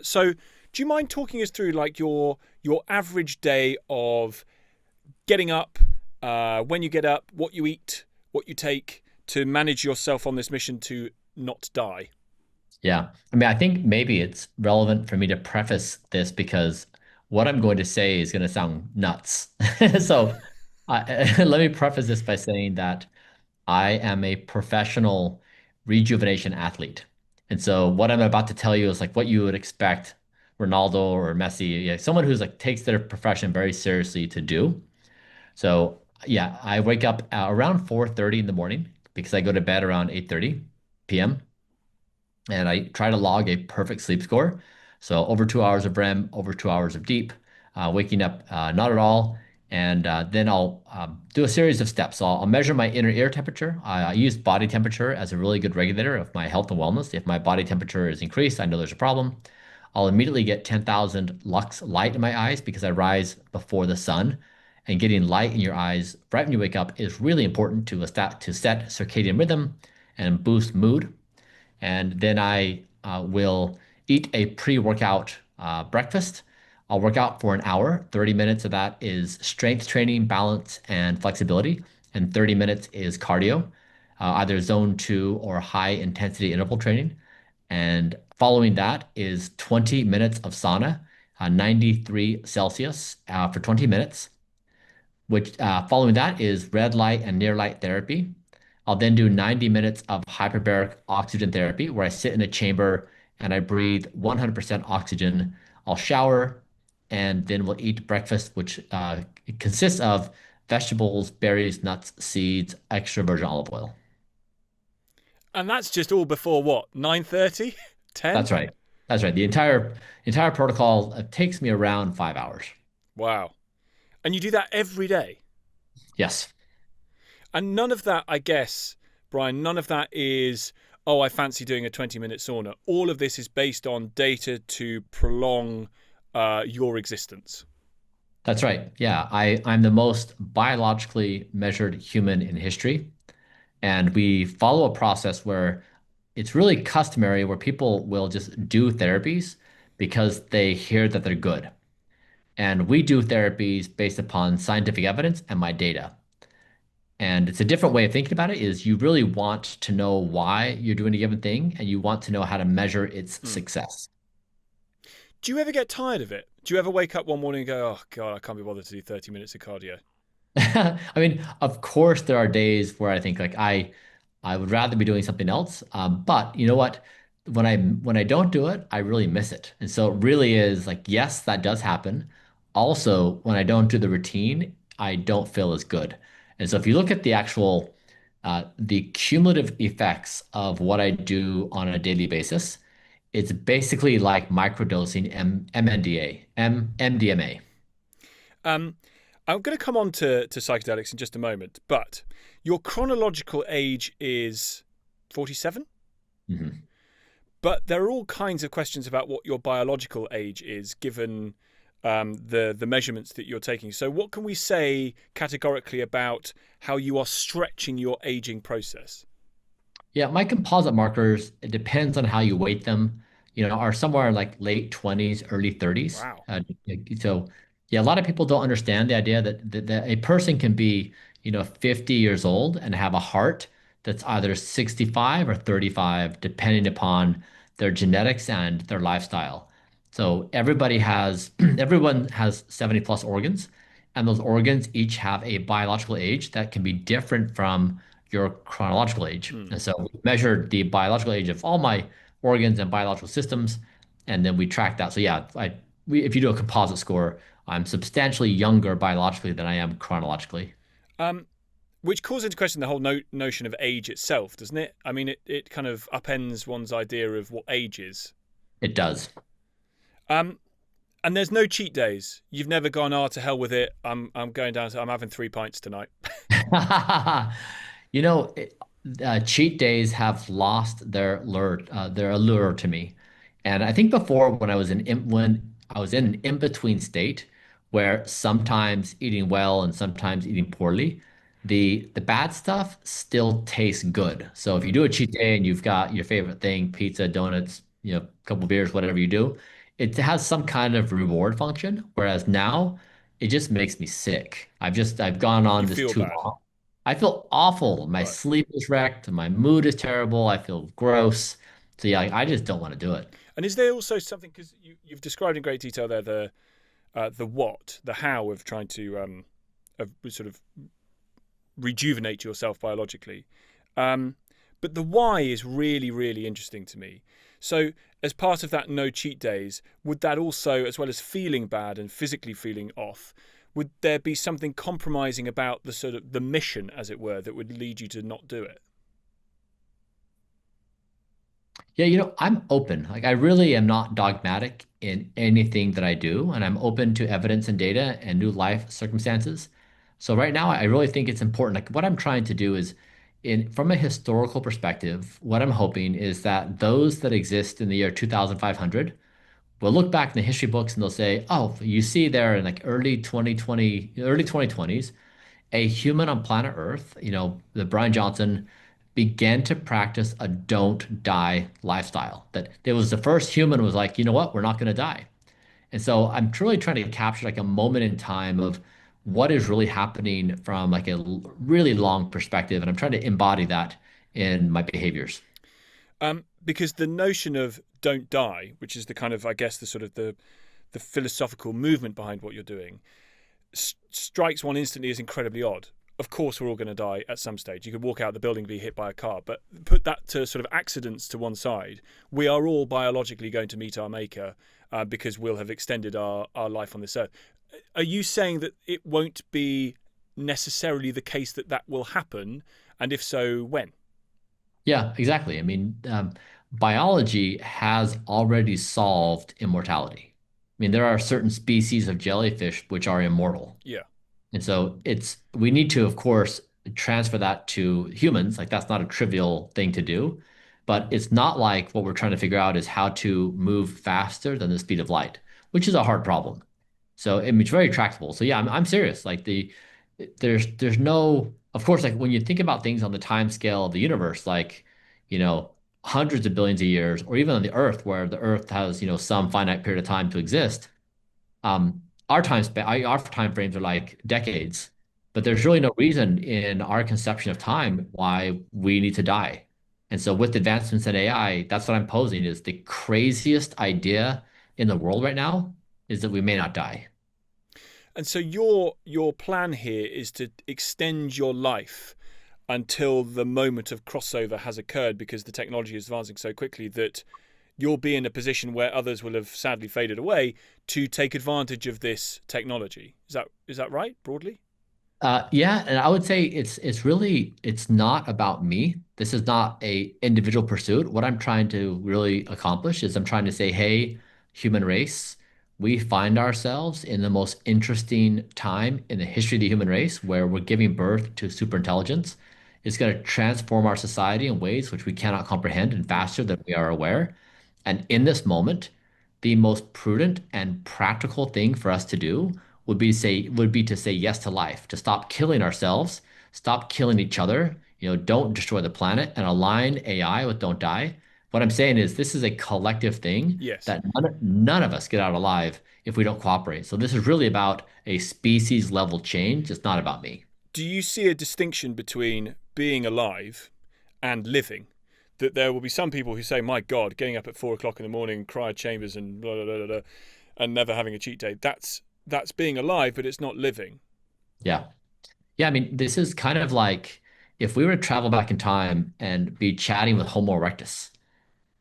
So do you mind talking us through like your average day of getting up, when you get up, what you eat, what you take to manage yourself on this mission to not die? Yeah. I mean, I think maybe it's relevant for me to preface this because what I'm going to say is going to sound nuts. So let me preface this by saying that I am a professional rejuvenation athlete. And so what I'm about to tell you is like what you would expect Ronaldo or Messi, yeah, someone who's like takes their profession very seriously to do. So yeah, I wake up around 4:30 in the morning because I go to bed around 8:30 p.m. and I try to log a perfect sleep score. So over 2 hours of REM, over 2 hours of deep, waking up not at all. And then I'll do a series of steps. So I'll measure my inner ear temperature. I use body temperature as a really good regulator of my health and wellness. If my body temperature is increased, I know there's a problem. I'll immediately get 10,000 lux light in my eyes because I rise before the sun. And getting light in your eyes right when you wake up is really important to set circadian rhythm and boost mood. And then I will eat a pre-workout breakfast. I'll work out for an hour. 30 minutes of that is strength training, balance, and flexibility. And 30 minutes is cardio, either zone two or high intensity interval training. And following that is 20 minutes of sauna, 93 Celsius for 20 minutes, which following that is red light and near light therapy. I'll then do 90 minutes of hyperbaric oxygen therapy where I sit in a chamber and I breathe 100% oxygen. I'll shower and then we'll eat breakfast, which consists of vegetables, berries, nuts, seeds, extra virgin olive oil. And that's just all before what? 9:30? 10? That's right. That's right. The entire protocol takes me around 5 hours. Wow. And you do that every day. Yes. And none of that, I guess, Brian, none of that is, oh, I fancy doing a 20-minute sauna. All of this is based on data to prolong your existence. That's right. Yeah, I'm the most biologically measured human in history. And we follow a process where it's really customary where people will just do therapies because they hear that they're good. And we do therapies based upon scientific evidence and my data. And it's a different way of thinking about it is you really want to know why you're doing a given thing and you want to know how to measure its Hmm. success. Do you ever get tired of it? Do you ever wake up one morning and go, oh, God, I can't be bothered to do 30 minutes of cardio? I mean, of course, there are days where I think like I would rather be doing something else. But you know what? When I don't do it, I really miss it. And so it really is like, yes, that does happen. Also, when I don't do the routine, I don't feel as good. And so if you look at the cumulative effects of what I do on a daily basis, it's basically like microdosing MNDA, MDMA. Um, I'm going to come on to psychedelics in just a moment, but your chronological age is 47? Mhm. But there are all kinds of questions about what your biological age is, given the measurements that you're taking. So, what can we say categorically about how you are stretching your aging process? Yeah, my composite markers, it depends on how you weight them, are somewhere like late 20s, early 30s. Wow. So, yeah, a lot of people don't understand the idea that a person can be, 50 years old and have a heart that's either 65 or 35, depending upon their genetics and their lifestyle. So everyone has 70 plus organs, and those organs each have a biological age that can be different from your chronological age. Hmm. And so we measured the biological age of all my organs and biological systems, and then we tracked that. So yeah, if you do a composite score, I'm substantially younger biologically than I am chronologically. Um, which calls into question the whole notion of age itself, doesn't it? I mean, it kind of upends one's idea of what age is. It does. Um, and there's no cheat days. You've never gone, oh, to hell with it. I'm going down. I'm having 3 pints tonight. You know, cheat days have lost their allure to me. And I think before when I was in an in-between state where sometimes eating well and sometimes eating poorly, the bad stuff still tastes good. So if you Hmm. do a cheat day and you've got your favorite thing, pizza, donuts, a couple beers, whatever you do, it has some kind of reward function. Whereas now, it just makes me sick. I've gone You on this feel too bad, long. I feel awful. My right? sleep is wrecked. My mood is terrible. I feel gross. So yeah, I just don't want to do it. And is there also something, because you've described in great detail there the what, the how of trying to of sort of rejuvenate yourself biologically. Um, but the why is really, really interesting to me. So, as part of that no cheat days, would that also, as well as feeling bad and physically feeling off, would there be something compromising about the sort of the mission, as it were, that would lead you to not do it? Yeah, I'm open. Like I really am not dogmatic in anything that I do, and I'm open to evidence and data and new life circumstances. So right now, I really think it's important. Like what I'm trying to do is, in from a historical perspective, what I'm hoping is that those that exist in the year 2500 will look back in the history books and they'll say, "Oh, you see there in like early 2020s, a human on planet Earth, the Bryan Johnson began to practice a don't die lifestyle. That there was the first human was like, you know what, we're not going to die. And so I'm truly trying to capture like a moment in time of what is really happening from like a really long perspective. And I'm trying to embody that in my behaviors. Because the notion of don't die, which is the kind of, I guess, the sort of the philosophical movement behind what you're doing, strikes one instantly as incredibly odd. Of course, we're all going to die at some stage. You could walk out the building and be hit by a car, but put that to sort of accidents to one side. We are all biologically going to meet our maker because we'll have extended our life on this earth. Are you saying that it won't be necessarily the case that that will happen? And if so, when? Yeah, exactly. I mean, biology has already solved immortality. I mean, there are certain species of jellyfish which are immortal. Yeah. And so we need to, of course, transfer that to humans. Like that's not a trivial thing to do, but it's not like what we're trying to figure out is how to move faster than the speed of light, which is a hard problem. So I mean, it's very tractable. So yeah, I'm serious. Like there's no, of course, like when you think about things on the time scale of the universe, like, you know, hundreds of billions of years, or even on the Earth, where the Earth has, some finite period of time to exist, our time frames are like decades, but there's really no reason in our conception of time why we need to die. And so with advancements in AI, that's what I'm posing is the craziest idea in the world right now is that we may not die. And so your plan here is to extend your life until the moment of crossover has occurred because the technology is advancing so quickly that you'll be in a position where others will have sadly faded away to take advantage of this technology. Is that right broadly? Yeah, and I would say it's not about me. This is not a individual pursuit. What I'm trying to really accomplish is I'm trying to say, hey, human race, we find ourselves in the most interesting time in the history of the human race where we're giving birth to superintelligence. It's going to transform our society in ways which we cannot comprehend and Mm. faster than we are aware. And in this moment, the most prudent and practical thing for us to do would be to say yes to life, to stop killing ourselves, stop killing each other, don't destroy the planet and align AI with don't die. What I'm saying is this is a collective thing Yes. that none of us get out alive if we don't cooperate. So this is really about a species level change. It's not about me. Do you see a distinction between being alive and living? That there will be some people who say, "My God, getting up at 4 o'clock in the morning, cryo chambers, and blah, blah, blah, blah, blah, and never having a cheat day. That's being alive, but it's not living." Yeah. Yeah, I mean, this is kind of like if we were to travel back in time and be chatting with Homo erectus.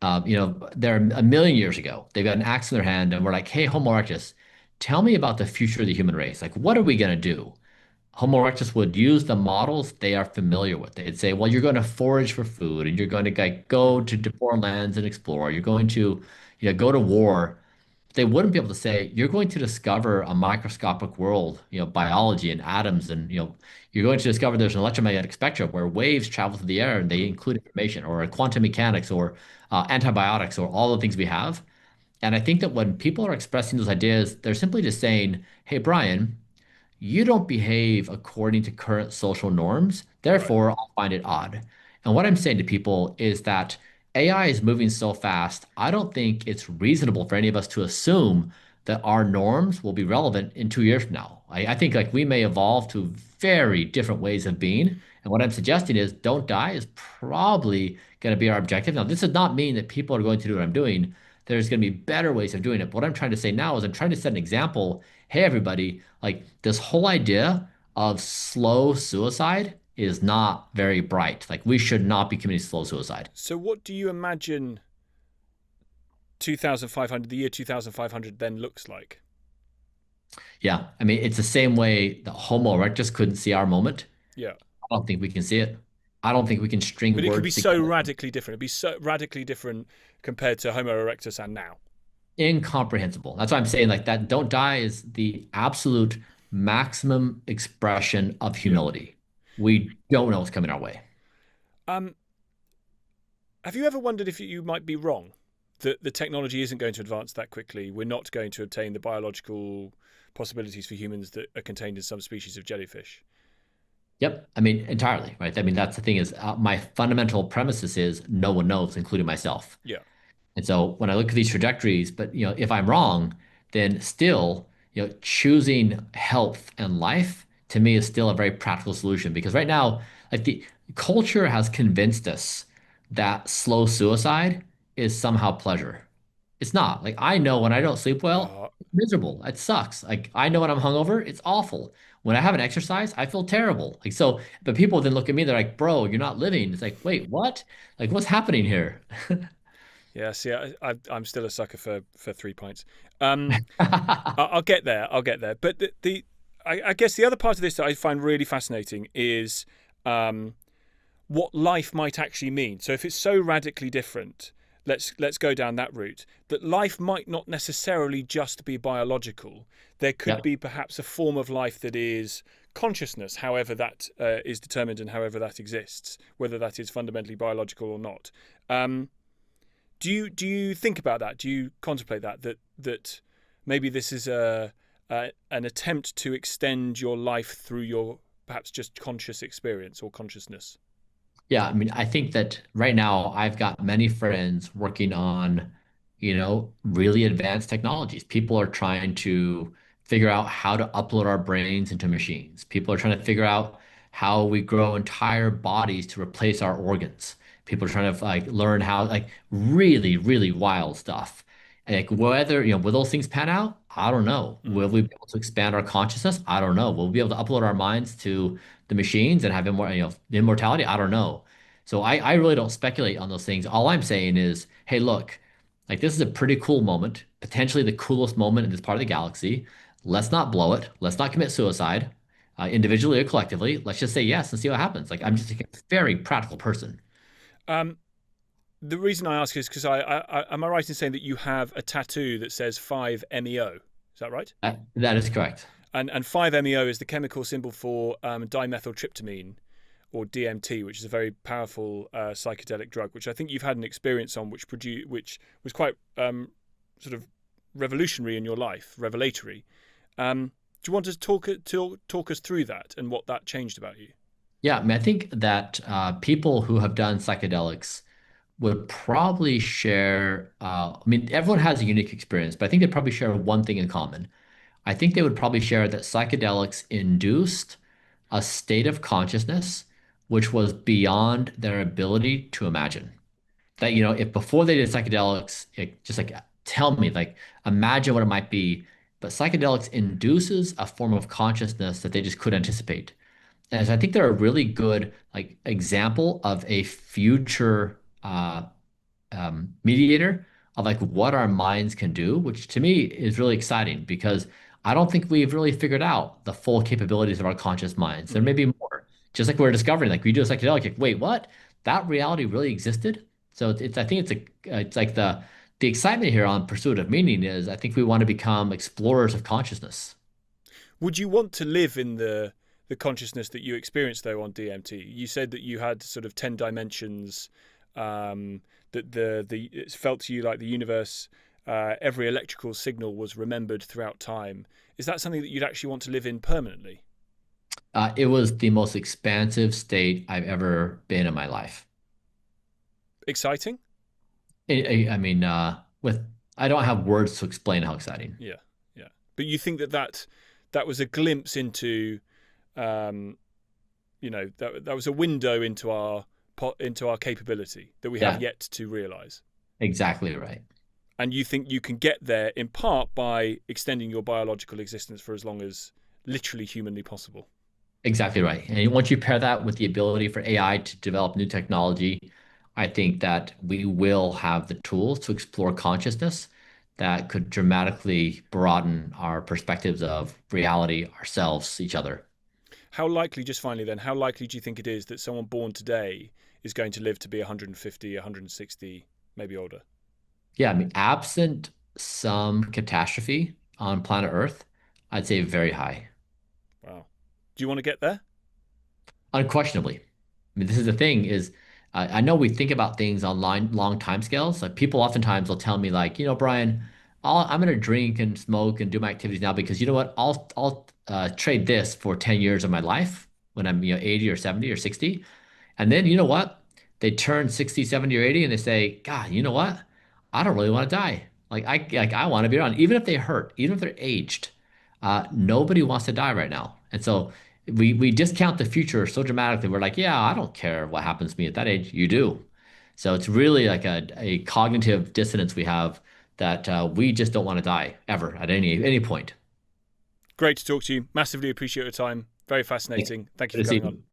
They're a million years ago. They've got an axe in their hand, and we're like, "Hey, Homo erectus, tell me about the future of the human race. Like, what are we gonna do?" Homo erectus would use the models they are familiar with. They'd say, "Well, you're going to forage for food, and you're going to like go Mm. to foreign lands and explore. You're going to, go to war." They wouldn't be able to say, "You're going to discover a microscopic world, biology and atoms, and you're going to discover there's an electromagnetic spectrum where waves travel through the air and they include information, or quantum mechanics, or antibiotics, or all the things we have." And I think that when people are expressing those ideas, they're simply just saying, "Hey, Brian, you don't behave according to current social norms. Right. Therefore, I'll find it odd." And what I'm saying to people is that AI is moving so fast, I don't think it's reasonable for any of us to assume that our norms will be relevant in 2 years from now. I think like we may evolve to very different ways of being. And what I'm suggesting is don't die is probably going to be our objective. Now, this does not mean that people are going to do what I'm doing. There's going to be better ways of doing it. But what I'm trying to say now is I'm trying to set an example. Hey, everybody, like this whole idea of slow suicide is not very bright. Like we should not be committing slow suicide. So, what do you imagine 2500, the year 2500, then looks like? Yeah, I mean, it's the same way that Homo erectus couldn't see our moment. Yeah. I don't think we can see it. I don't think we can string But it could be words so together. radically different. It'd be so radically different compared to Homo erectus and now. Incomprehensible. That's why I'm saying like that don't die is the absolute maximum expression of Yeah. humility. We don't know what's coming our way. Um, have you ever wondered if you might be wrong? That the technology isn't going to advance that quickly. We're not going to obtain the biological possibilities for humans that are contained in some species of jellyfish. Yep. I mean, entirely, right? I mean, that's the thing is my fundamental premises is no one knows, including myself. Yeah. And so when I look at these trajectories, but if I'm wrong, then still, choosing health and life to me is still a very practical solution because right now, like the culture has convinced us that slow suicide is somehow pleasure. It's not. Like I know when I don't sleep well, Uh, it's miserable. It sucks. Like I know when I'm hungover, it's awful. When I haven't exercised, I feel terrible. Like so, but people then look at me, they're like, "Bro, you're not living." It's like, "Wait, what? Like what's happening here?" yeah. See, I'm still a sucker for 3 pints. I'll get there. I'll get there. But I guess the other part of this that I find really fascinating is um, what life might actually mean. So if it's so radically different, let's go down that route. That life might not necessarily just be biological. There could Yep. be perhaps a form of life that is consciousness, however that is determined and however that exists, whether that is fundamentally biological or not. Um, do you think about that? Do you contemplate that maybe this is an attempt to extend your life through your perhaps just conscious experience or consciousness? Yeah, I mean, I think that right now I've got many friends working on, really advanced technologies. People are trying to figure out how to upload our brains into machines. People are trying to figure out how we grow entire bodies to replace our organs. People are trying to like learn how like really, really wild stuff. And like whether, will those things pan out? I don't know. Will Mm. we be able to expand our consciousness? I don't know. Will we be able to upload our minds to the machines and have immortality? I don't know. So I really don't speculate on those things. All I'm saying is, hey, look, like this is a pretty cool moment, potentially the coolest moment in this part of the galaxy. Let's not blow it. Let's not commit suicide, individually or collectively. Let's just say yes and see what happens. Like I'm Mm. just a very practical person. Um, the reason I ask is because am I right in saying that you have a tattoo that says 5-MeO? Is that right? That is correct. And 5-MeO is the chemical symbol for dimethyltryptamine, or DMT, which is a very powerful psychedelic drug, which I think you've had an experience on, which was quite sort of revolutionary in your life, revelatory. Do you want to talk us through that and what that changed about you? Yeah, I mean, I think that people who have done psychedelics would probably share. I mean, everyone has a unique experience, but I think they probably share one thing in common. I think they would probably share that psychedelics induced a state of consciousness which was beyond their ability to imagine. That, if before they did psychedelics, just like tell me, like imagine what it might be. But psychedelics induces a form of consciousness that they just couldn't anticipate. And so I think they're a really good like example of a future mediator of like what our minds can do, which to me is really exciting because I don't think we've really figured out the full capabilities of our conscious minds. There may Mm. be more. Just like we're discovering, like we do a psychedelic, like, wait, what? That reality really existed? So I think it's like the excitement here on pursuit of meaning is I think we want to become explorers of consciousness. Would you want to live in the consciousness that you experienced though on DMT? You said that you had sort of 10 dimensions. That it felt to you like the universe, every electrical signal was remembered throughout time. Is that something that you'd actually want to live in permanently? It was the most expansive state I've ever been in my life. Exciting? I mean, with I don't have words to explain how exciting. Yeah, yeah. But you think that was a glimpse into, um, that was a window into our capability that we have Yeah, yet to realize. exactly right. And you think you can get there in part by extending your biological existence for as long as literally humanly possible. Exactly right. And once you pair that with the ability for AI to develop new technology, I think that we will have the tools to explore consciousness that could dramatically broaden our perspectives of reality, ourselves, each other. How likely, just finally then, how likely do you think it is that someone born today is going to live to be 150, 160, maybe older? Yeah, I mean, absent some catastrophe on planet Earth, I'd say very high. Wow. Do you want to get there? Unquestionably. I mean, this is the thing is I know we think about things on long time scales. Like people oftentimes will tell me like, Brian, I'm going to drink and smoke and do my activities now because you know what? I'll trade this for 10 years of my life when I'm, 80 or 70 or 60. And then you know what? They turn 60, 70, or 80 and they say, God, you know what? I don't really want to die. Like I want to be around, even if they hurt, even if they're aged. Nobody wants to die right now. And so we discount the future so dramatically. We're like, yeah, I don't care what happens to me at that age. You do. So it's really like a cognitive dissonance we have that we just don't want to die ever at any point. Great to talk to you. Massively appreciate your time. Very Thanks. fascinating. Thank you Good for to see coming on. you.